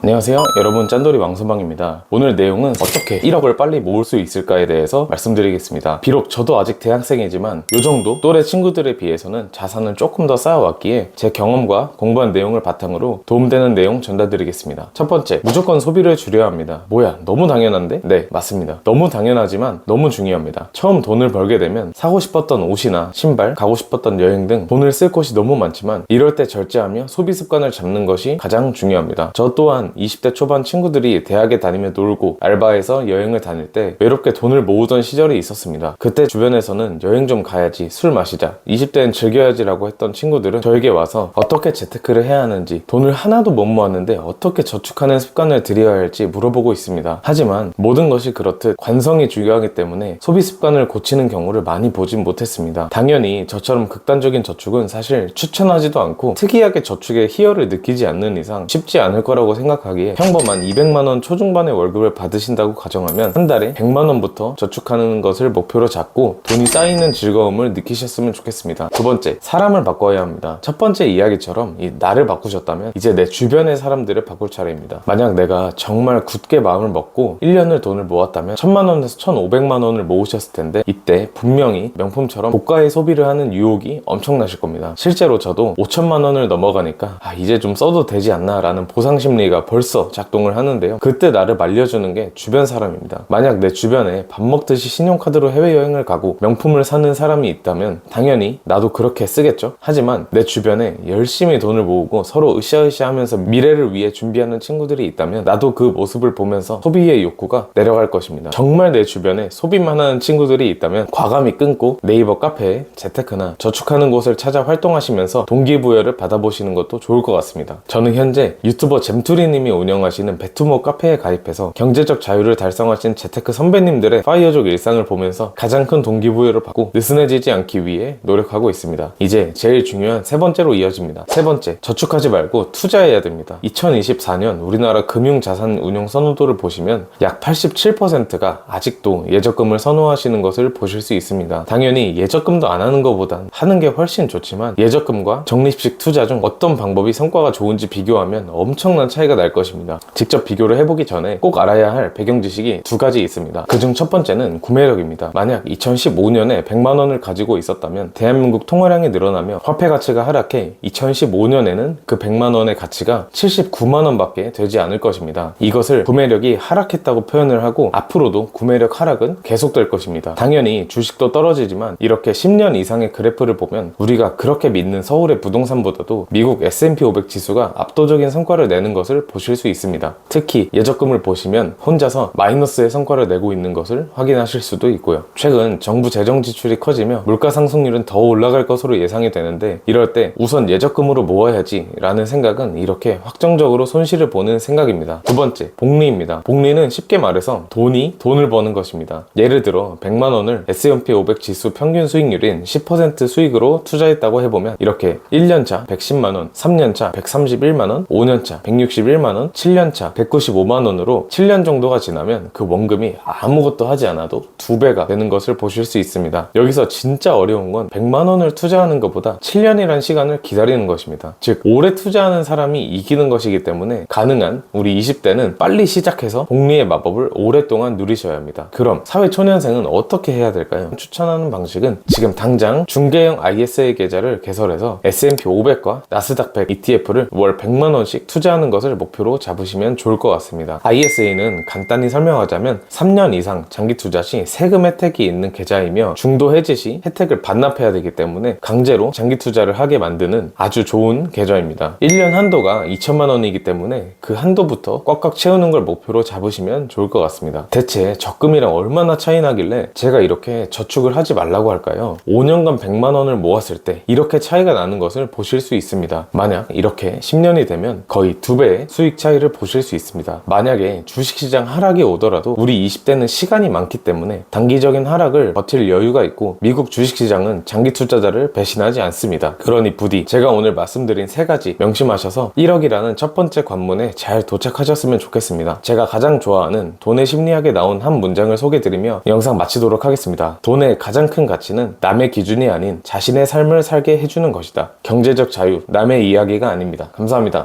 안녕하세요, 여러분. 짠돌이 왕소방입니다. 오늘 내용은 어떻게 1억을 빨리 모을 수 있을까에 대해서 말씀드리겠습니다. 비록 저도 아직 대학생이지만 요정도 또래 친구들에 비해서는 자산을 조금 더 쌓아왔기에 제 경험과 공부한 내용을 바탕으로 도움되는 내용 전달드리겠습니다. 첫 번째, 무조건 소비를 줄여야 합니다. 뭐야, 너무 당연한데? 네, 맞습니다. 너무 당연하지만 너무 중요합니다. 처음 돈을 벌게 되면 사고 싶었던 옷이나 신발, 가고 싶었던 여행 등 돈을 쓸 곳이 너무 많지만 이럴 때 절제하며 소비 습관을 잡는 것이 가장 중요합니다. 저 또한 20대 초반 친구들이 대학에 다니며 놀고 알바해서 여행을 다닐 때 외롭게 돈을 모으던 시절이 있었습니다. 그때 주변에서는 여행 좀 가야지, 술 마시자, 20대는 즐겨야지 라고 했던 친구들은 저에게 와서 어떻게 재테크를 해야 하는지, 돈을 하나도 못 모았는데 어떻게 저축하는 습관을 들여야 할지 물어보고 있습니다. 하지만 모든 것이 그렇듯 관성이 중요하기 때문에 소비 습관을 고치는 경우를 많이 보진 못했습니다. 당연히 저처럼 극단적인 저축은 사실 추천하지도 않고 특이하게 저축에 희열을 느끼지 않는 이상 쉽지 않을 거라고 생각하기에 평범한 200만원 초중반의 월급을 받으신다고 가정하면 한 달에 100만원부터 저축하는 것을 목표로 잡고 돈이 쌓이는 즐거움을 느끼셨으면 좋겠습니다. 두 번째, 사람을 바꿔야 합니다. 첫 번째 이야기처럼 나를 바꾸셨다면 이제 내 주변의 사람들을 바꿀 차례입니다. 만약 내가 정말 굳게 마음을 먹고 1년을 돈을 모았다면 1000만원에서 1500만원을 모으셨을 텐데 이때 분명히 명품처럼 고가의 소비를 하는 유혹이 엄청나실 겁니다. 실제로 저도 5천만원을 넘어가니까 이제 좀 써도 되지 않나 라는 보상심리가 벌써 작동을 하는데요. 그때 나를 말려주는 게 주변 사람입니다. 만약 내 주변에 밥 먹듯이 신용카드로 해외여행을 가고 명품을 사는 사람이 있다면 당연히 나도 그렇게 쓰겠죠. 하지만 내 주변에 열심히 돈을 모으고 서로 으쌰으쌰 하면서 미래를 위해 준비하는 친구들이 있다면 나도 그 모습을 보면서 소비의 욕구가 내려갈 것입니다. 정말 내 주변에 소비만 하는 친구들이 있다면 과감히 끊고 네이버 카페에 재테크나 저축하는 곳을 찾아 활동하시면서 동기부여를 받아보시는 것도 좋을 것 같습니다. 저는 현재 유튜버 잼투리님이 운영하시는 베투모 카페에 가입해서 경제적 자유를 달성하신 재테크 선배님들의 파이어족 일상을 보면서 가장 큰 동기부여를 받고 느슨해지지 않기 위해 노력하고 있습니다. 이제 제일 중요한 세 번째로 이어집니다. 세 번째, 저축하지 말고 투자해야 됩니다. 2024년 우리나라 금융자산운용 선호도를 보시면 약 87%가 아직도 예적금을 선호하시는 것을 보실 수 있습니다. 당연히 예적금도 안 하는 것보단 하는 게 훨씬 좋지만 예적금과 적립식 투자 중 어떤 방법이 성과가 좋은지 비교하면 엄청난 차이가 날 것입니다. 직접 비교를 해보기 전에 꼭 알아야 할 배경 지식이 두 가지 있습니다. 그중 첫 번째는 구매력입니다. 만약 2015년에 100만원을 가지고 있었다면 대한민국 통화량이 늘어나며 화폐 가치가 하락해 2015년에는 그 100만원의 가치가 79만원 밖에 되지 않을 것입니다. 이것을 구매력이 하락했다고 표현을 하고 앞으로도 구매력 하락은 계속될 것입니다. 당연히 주식도 떨어지지만 이렇게 10년 이상의 그래프를 보면 우리가 그렇게 믿는 서울의 부동산보다도 미국 S&P 500 지수가 압도적인 성과를 내는 것을 보실 수 있습니다. 특히 예적금을 보시면 혼자서 마이너스의 성과를 내고 있는 것을 확인하실 수도 있고요. 최근 정부 재정 지출이 커지며 물가 상승률은 더 올라갈 것으로 예상이 되는데 이럴 때 우선 예적금으로 모아야지 라는 생각은 이렇게 확정적으로 손실을 보는 생각입니다. 두 번째, 복리입니다. 복리는 쉽게 말해서 돈을 버는 것입니다. 예를 들어 100만원을 S&P 500 지수 평균 수익률인 10% 수익으로 투자했다고 해보면 이렇게 1년차 110만원, 3년차 131만원, 5년차 161만원, 7년차 195만원으로 7년 정도가 지나면 그 원금이 아무것도 하지 않아도 2배가 되는 것을 보실 수 있습니다. 여기서 진짜 어려운 건 100만원을 투자하는 것보다 7년이란 시간을 기다리는 것입니다. 즉 오래 투자하는 사람이 이기는 것이기 때문에 가능한 우리 20대는 빨리 시작해서 복리의 마법을 오랫동안 누리셔야 합니다. 그럼 사회초년생은 어떻게 해야 될까요? 추천하는 방식은 지금 당장 중개형 ISA 계좌를 개설해서 S&P 500과 나스닥 100 ETF를 월 100만원씩 투자하는 것을 목표로 잡으시면 좋을 것 같습니다. ISA는 간단히 설명하자면 3년 이상 장기 투자 시 세금 혜택이 있는 계좌이며 중도 해지 시 혜택을 반납해야 되기 때문에 강제로 장기 투자를 하게 만드는 아주 좋은 계좌입니다. 1년 한도가 2천만원이기 때문에 그 한도부터 꽉꽉 채우는 걸 목표로 잡으시면 좋을 것 같습니다. 대체 적금이랑 얼마나 차이 나길래 제가 이렇게 저축을 하지 말라고 할까요? 5년간 100만원을 모았을 때 이렇게 차이가 나는 것을 보실 수 있습니다. 만약 이렇게 10년이 되면 거의 2배의 수익 차이를 보실 수 있습니다. 만약에 주식시장 하락이 오더라도 우리 20대는 시간이 많기 때문에 단기적인 하락을 버틸 여유가 있고 미국 주식시장은 장기 투자자를 배신하지 않습니다. 그러니 부디 제가 오늘 말씀드린 세 가지 명심하셔서 1억이라는 첫 번째 관문에 잘 도착하셨으면 좋겠습니다. 제가 가장 좋아하는 돈의 심리학에 나온 한 문장을 소개드리며 영상 마치도록 하겠습니다. 돈의 가장 큰 가치는 남의 기준이 아닌 자신의 삶을 살게 해주는 것이다. 경제적 자유, 남의 이야기가 아닙니다. 감사합니다.